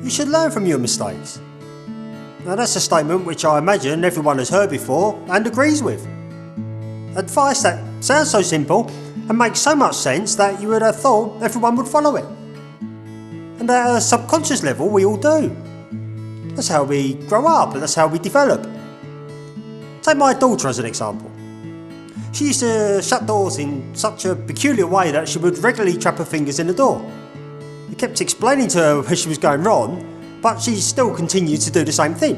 You should learn from your mistakes. Now that's a statement which I imagine everyone has heard before and agrees with. Advice that sounds so simple and makes so much sense that you would have thought everyone would follow it. And at a subconscious level we all do. That's how we grow up and that's how we develop. Take my daughter as an example. She used to shut doors in such a peculiar way that she would regularly trap her fingers in the door. We kept explaining to her where she was going wrong, but she still continued to do the same thing.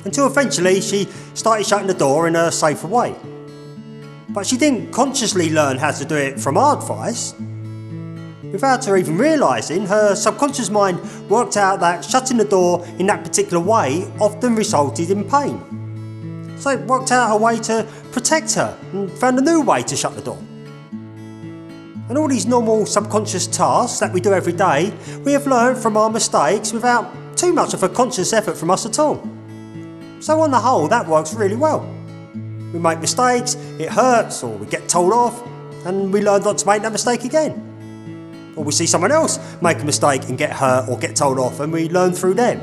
Until eventually she started shutting the door in a safer way. But she didn't consciously learn how to do it from our advice. Without her even realising, her subconscious mind worked out that shutting the door in that particular way often resulted in pain. So it worked out a way to protect her and found a new way to shut the door. And all these normal subconscious tasks that we do every day, we have learned from our mistakes without too much of a conscious effort from us at all. So on the whole, that works really well. We make mistakes, it hurts, or we get told off, and we learn not to make that mistake again. Or we see someone else make a mistake and get hurt or get told off, and we learn through them.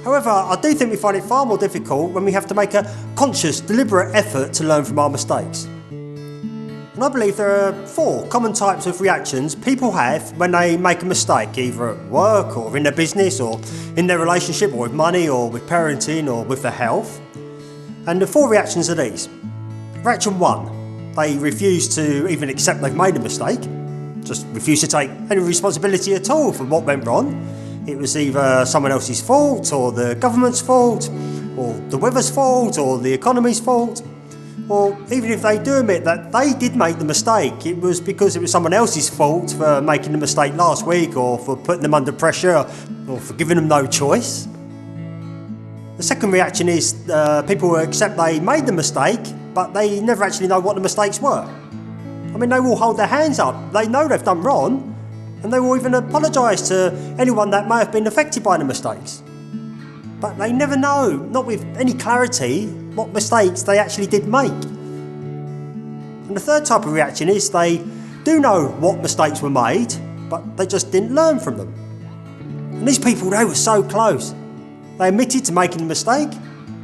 However, I do think we find it far more difficult when we have to make a conscious, deliberate effort to learn from our mistakes. And I believe there are 4 common types of reactions people have when they make a mistake, either at work or in their business or in their relationship or with money or with parenting or with their health. And the 4 reactions are these. Reaction 1, they refuse to even accept they've made a mistake, just refuse to take any responsibility at all for what went wrong. It was either someone else's fault or the government's fault or the weather's fault or the economy's fault. Or even if they do admit that they did make the mistake, it was because it was someone else's fault for making the mistake last week or for putting them under pressure or for giving them no choice. The second reaction is people who accept they made the mistake, but they never actually know what the mistakes were. I mean, they will hold their hands up, they know they've done wrong, and they will even apologise to anyone that may have been affected by the mistakes. But they never know, not with any clarity, what mistakes they actually did make. And the third type of reaction is they do know what mistakes were made, but they just didn't learn from them. And these people, they were so close. They admitted to making a mistake,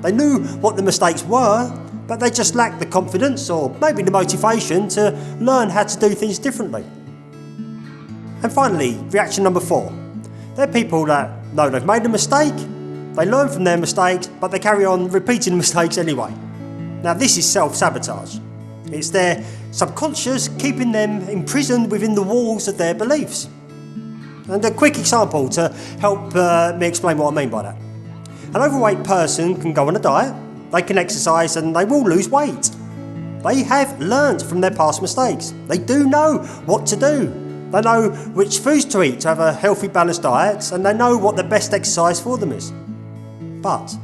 they knew what the mistakes were, but they just lacked the confidence or maybe the motivation to learn how to do things differently. And finally, reaction number 4. They're people that know they've made a mistake, they learn from their mistakes, but they carry on repeating the mistakes anyway. Now this is self-sabotage. It's their subconscious keeping them imprisoned within the walls of their beliefs. And a quick example to help me explain what I mean by that. An overweight person can go on a diet, they can exercise and they will lose weight. They have learnt from their past mistakes. They do know what to do. They know which foods to eat to have a healthy, balanced diet, and they know what the best exercise for them is. But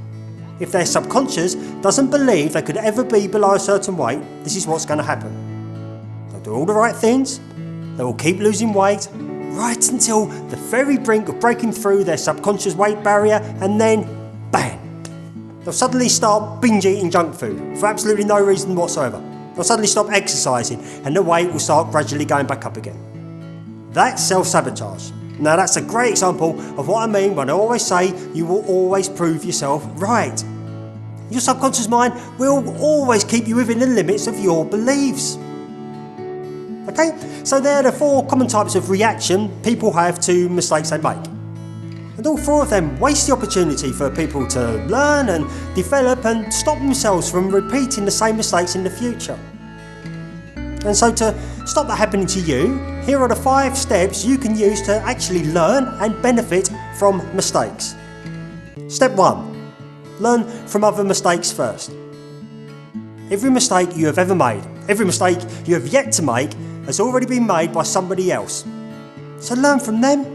if their subconscious doesn't believe they could ever be below a certain weight, this is what's going to happen. They'll do all the right things, they will keep losing weight, right until the very brink of breaking through their subconscious weight barrier, and then, bang! They'll suddenly start binge eating junk food for absolutely no reason whatsoever. They'll suddenly stop exercising and the weight will start gradually going back up again. That's self-sabotage. Now that's a great example of what I mean when I always say you will always prove yourself right. Your subconscious mind will always keep you within the limits of your beliefs. Okay, so there are the 4 common types of reaction people have to mistakes they make. And all 4 of them waste the opportunity for people to learn and develop and stop themselves from repeating the same mistakes in the future. And so to stop that happening to you, here are the 5 steps you can use to actually learn and benefit from mistakes. Step 1. Learn from other mistakes first. Every mistake you have ever made, every mistake you have yet to make, has already been made by somebody else. So learn from them.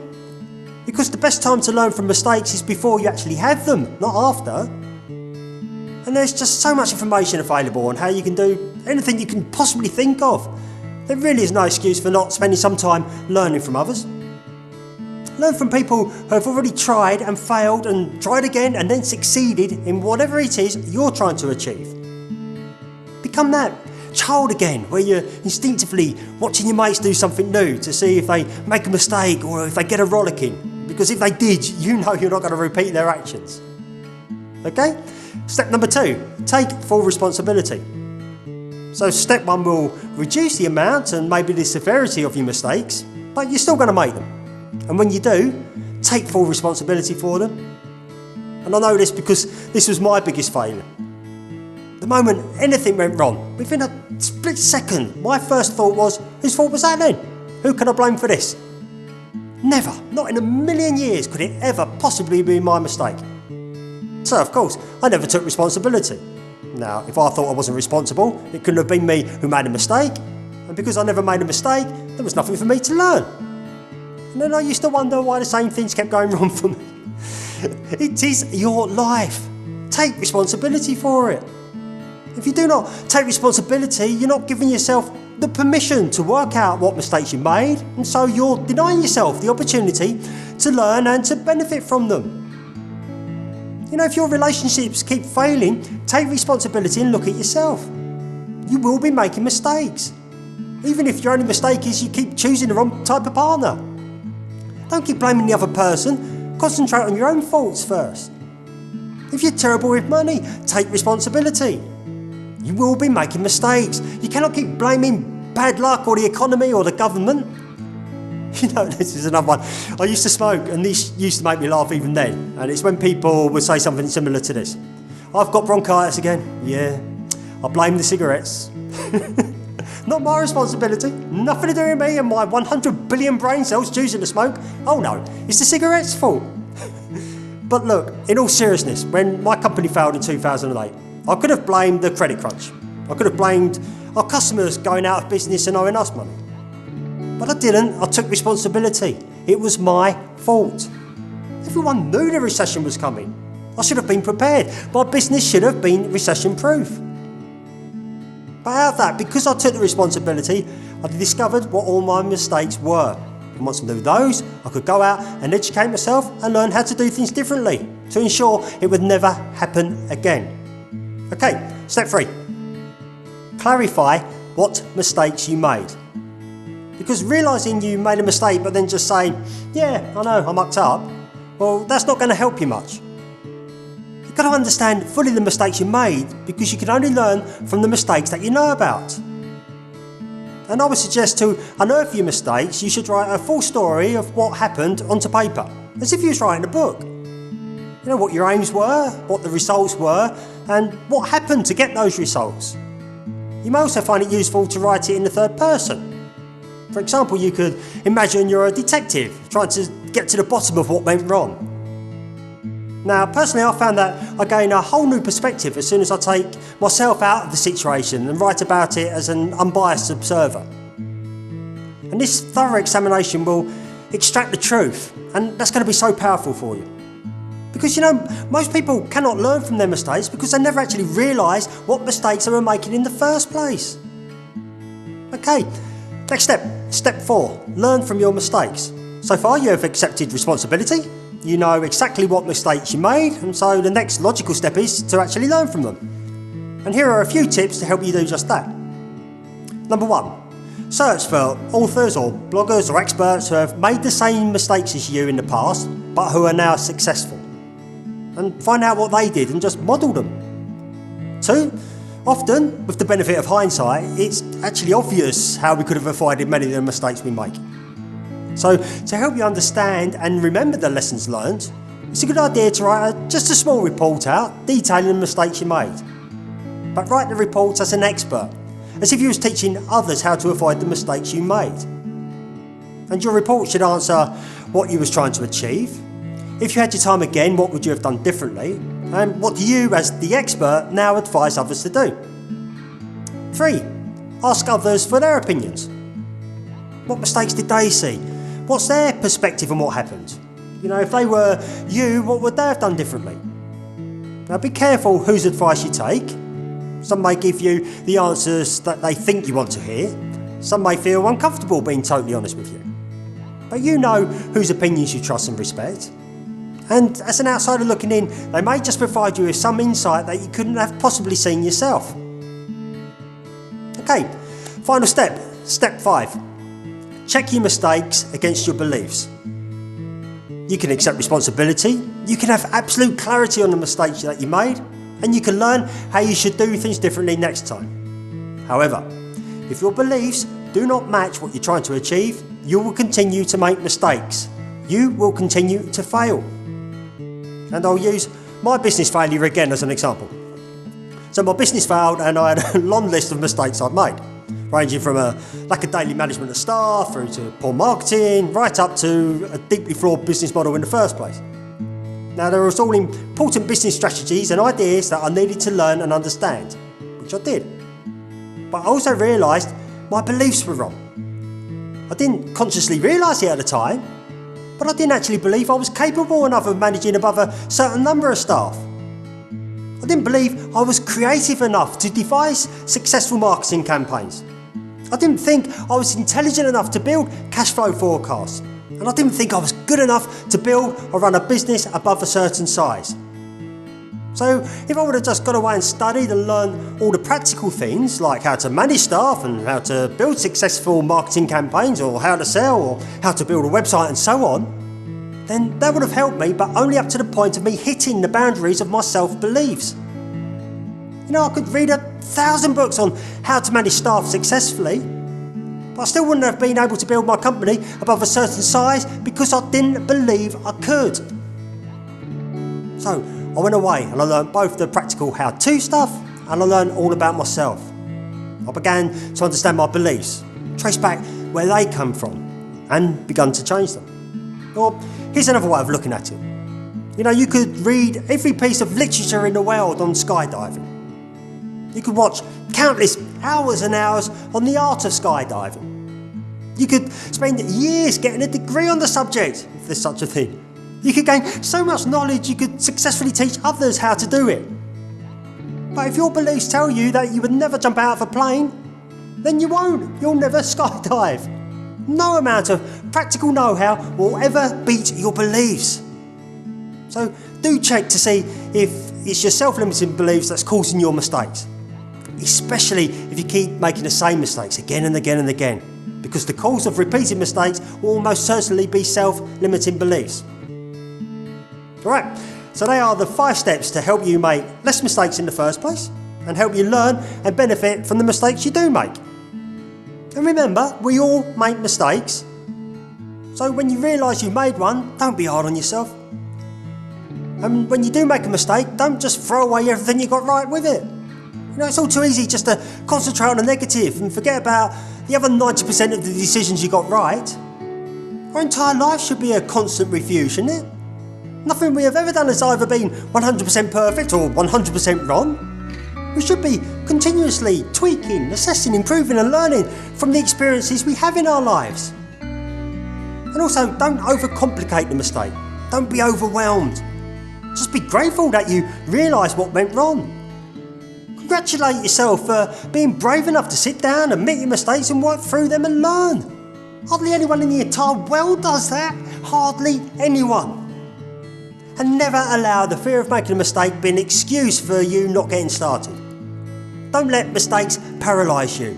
Because the best time to learn from mistakes is before you actually have them, not after. And there's just so much information available on how you can do anything you can possibly think of. There really is no excuse for not spending some time learning from others. Learn from people who have already tried and failed and tried again and then succeeded in whatever it is you're trying to achieve. Become that child again, where you're instinctively watching your mates do something new to see if they make a mistake or if they get a rollicking. because if they did, you know you're not going to repeat their actions. Okay? Step number 2, take full responsibility. So step 1 will reduce the amount and maybe the severity of your mistakes, but you're still going to make them. And when you do, take full responsibility for them. And I know this because this was my biggest failure. The moment anything went wrong, within a split second, my first thought was, whose fault was that then? Who can I blame for this? Never, not in a million years could it ever possibly be my mistake. So of course, I never took responsibility. Now, if I thought I wasn't responsible, it couldn't have been me who made a mistake. And because I never made a mistake, there was nothing for me to learn. And then I used to wonder why the same things kept going wrong for me. It is your life. Take responsibility for it. If you do not take responsibility, you're not giving yourself the permission to work out what mistakes you made, and so you're denying yourself the opportunity to learn and to benefit from them. You know, if your relationships keep failing, take responsibility and look at yourself. You will be making mistakes. Even if your only mistake is you keep choosing the wrong type of partner. Don't keep blaming the other person, concentrate on your own faults first. If you're terrible with money, take responsibility. You will be making mistakes. You cannot keep blaming bad luck or the economy or the government. You know, this is another one. I used to smoke, and this used to make me laugh even then. And it's when people would say something similar to this. I've got bronchitis again. Yeah, I blame the cigarettes. Not my responsibility. Nothing to do with me and my 100 billion brain cells choosing to smoke. Oh no, it's the cigarettes' fault. But look, in all seriousness, when my company failed in 2008, I could have blamed the credit crunch. I could have blamed our customers going out of business and owing us money. But I didn't. I took responsibility. It was my fault. Everyone knew the recession was coming. I should have been prepared. My business should have been recession-proof. But out of that, because I took the responsibility, I discovered what all my mistakes were. And once I knew those, I could go out and educate myself and learn how to do things differently to ensure it would never happen again. Okay, step 3. Clarify what mistakes you made. Because realising you made a mistake but then just saying, yeah, I know, I mucked up, well, that's not going to help you much. You've got to understand fully the mistakes you made because you can only learn from the mistakes that you know about. And I would suggest to unearth your mistakes, you should write a full story of what happened onto paper, as if you was writing a book. You know, what your aims were, what the results were, and what happened to get those results. You may also find it useful to write it in the third person. For example, you could imagine you're a detective trying to get to the bottom of what went wrong. Now, personally, I found that I gain a whole new perspective as soon as I take myself out of the situation and write about it as an unbiased observer. And this thorough examination will extract the truth, and that's going to be so powerful for you. Because, you know, most people cannot learn from their mistakes because they never actually realise what mistakes they were making in the first place. Okay, next step, step 4, learn from your mistakes. So far you have accepted responsibility, you know exactly what mistakes you made, and so the next logical step is to actually learn from them. And here are a few tips to help you do just that. Number 1, search for authors or bloggers or experts who have made the same mistakes as you in the past, but who are now successful. And find out what they did and just model them. 2, often, with the benefit of hindsight, it's actually obvious how we could have avoided many of the mistakes we make. So, to help you understand and remember the lessons learned, it's a good idea to write just a small report out detailing the mistakes you made. But write the report as an expert, as if you was teaching others how to avoid the mistakes you made. And your report should answer what you was trying to achieve. If you had your time again, what would you have done differently? And what do you, as the expert, now advise others to do? 3, ask others for their opinions. What mistakes did they see? What's their perspective on what happened? You know, if they were you, what would they have done differently? Now be careful whose advice you take. Some may give you the answers that they think you want to hear. Some may feel uncomfortable being totally honest with you. But you know whose opinions you trust and respect. And as an outsider looking in, they may just provide you with some insight that you couldn't have possibly seen yourself. Okay, final step, step 5. Check your mistakes against your beliefs. You can accept responsibility, you can have absolute clarity on the mistakes that you made, and you can learn how you should do things differently next time. However, if your beliefs do not match what you're trying to achieve, you will continue to make mistakes. You will continue to fail. And I'll use my business failure again as an example. So my business failed and I had a long list of mistakes I'd made, ranging from a lack of daily management of staff, through to poor marketing, right up to a deeply flawed business model in the first place. Now there was all important business strategies and ideas that I needed to learn and understand, which I did. But I also realised my beliefs were wrong. I didn't consciously realise it at the time, but I didn't actually believe I was capable enough of managing above a certain number of staff. I didn't believe I was creative enough to devise successful marketing campaigns. I didn't think I was intelligent enough to build cash flow forecasts. And I didn't think I was good enough to build or run a business above a certain size. So if I would have just got away and studied and learned all the practical things, like how to manage staff and how to build successful marketing campaigns, or how to sell, or how to build a website and so on, then that would have helped me, but only up to the point of me hitting the boundaries of my self-beliefs. You know, I could read 1,000 books on how to manage staff successfully, but I still wouldn't have been able to build my company above a certain size because I didn't believe I could. So I went away and I learned both the practical how-to stuff and I learned all about myself. I began to understand my beliefs, trace back where they come from, and begun to change them. Or here's another way of looking at it. You know, you could read every piece of literature in the world on skydiving. You could watch countless hours and hours on the art of skydiving. You could spend years getting a degree on the subject, if there's such a thing. You could gain so much knowledge you could successfully teach others how to do it. But if your beliefs tell you that you would never jump out of a plane, then you won't. You'll never skydive. No amount of practical know-how will ever beat your beliefs. So do check to see if it's your self-limiting beliefs that's causing your mistakes. Especially if you keep making the same mistakes again and again and again, because the cause of repeated mistakes will almost certainly be self-limiting beliefs. Alright, so they are the 5 steps to help you make less mistakes in the first place and help you learn and benefit from the mistakes you do make. And remember, we all make mistakes. So when you realise you made one, don't be hard on yourself. And when you do make a mistake, don't just throw away everything you got right with it. You know, it's all too easy just to concentrate on the negative and forget about the other 90% of the decisions you got right. Our entire life should be a constant review, shouldn't it? Nothing we have ever done has either been 100% perfect or 100% wrong. We should be continuously tweaking, assessing, improving and learning from the experiences we have in our lives. And also, don't overcomplicate the mistake. Don't be overwhelmed. Just be grateful that you realised what went wrong. Congratulate yourself for being brave enough to sit down, admit your mistakes and work through them and learn. Hardly anyone in the entire world does that. Hardly anyone. And never allow the fear of making a mistake be an excuse for you not getting started. Don't let mistakes paralyse you.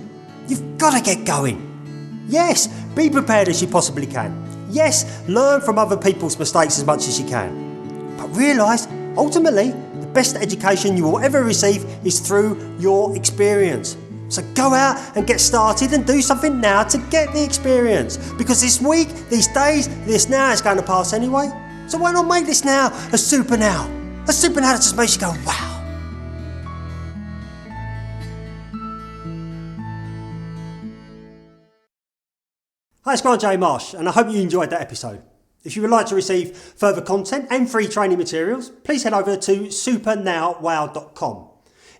You've got to get going. Yes, be prepared as you possibly can. Yes, learn from other people's mistakes as much as you can. But realise, ultimately, the best education you will ever receive is through your experience. So go out and get started and do something now to get the experience. Because this week, these days, this now is going to pass anyway. So why not make this now a super now? A super now that just makes you go, wow. Hi, it's Grant J. Marsh, and I hope you enjoyed that episode. If you would like to receive further content and free training materials, please head over to supernowwow.com.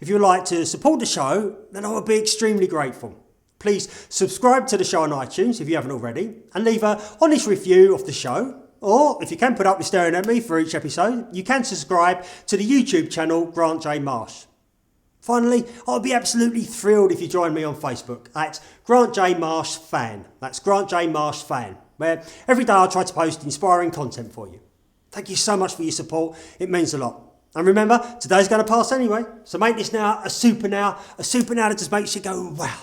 If you would like to support the show, then I would be extremely grateful. Please subscribe to the show on iTunes if you haven't already, and leave an honest review of the show. Or, if you can put up with staring at me for each episode, you can subscribe to the YouTube channel Grant J. Marsh. Finally, I'll be absolutely thrilled if you join me on Facebook at Grant J. Marsh Fan. That's Grant J. Marsh Fan, where every day I try to post inspiring content for you. Thank you so much for your support. It means a lot. And remember, today's going to pass anyway. So make this now a super now that just makes you go, wow.